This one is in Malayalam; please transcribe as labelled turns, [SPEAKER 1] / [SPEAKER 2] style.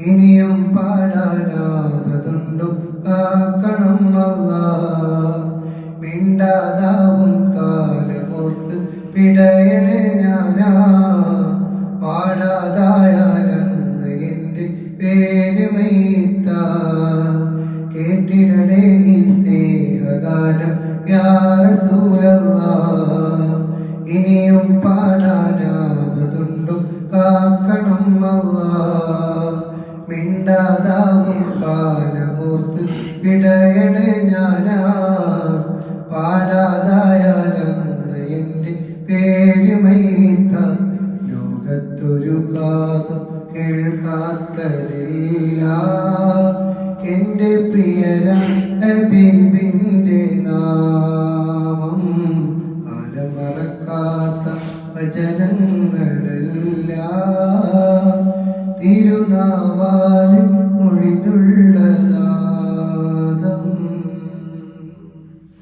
[SPEAKER 1] ഇനിയും പാടാനാവതുണ്ടു കാക്കണം അല്ലാഹ്. മിണ്ടാതാവും കാലമോർത്ത് പിടയണേ ഞാനാ, പാടാതായാലന്ന് എൻ്റെ പേര് മയ്യിത്ത. കേട്ടിടണേ ഈ സ്നേഹഗാനം യാ റസൂലല്ലാഹ്. ഇനിയും പാടാനാവതുണ്ടു കാക്കണം അല്ലാഹ്. മിണ്ടാതാവും കാലമോർത്ത് പിടയണേ ഞാനാ, പാടാതായാലന്ന് എൻ്റെ പേര് മയ്യിത്ത. ലോകത്തൊരു കാതും കേൾക്കാത്തതില്ല എൻ്റെ പ്രിയരാം ഹബീബിൻ്റെ നാമം. കാലമറക്കാത്ത വചനം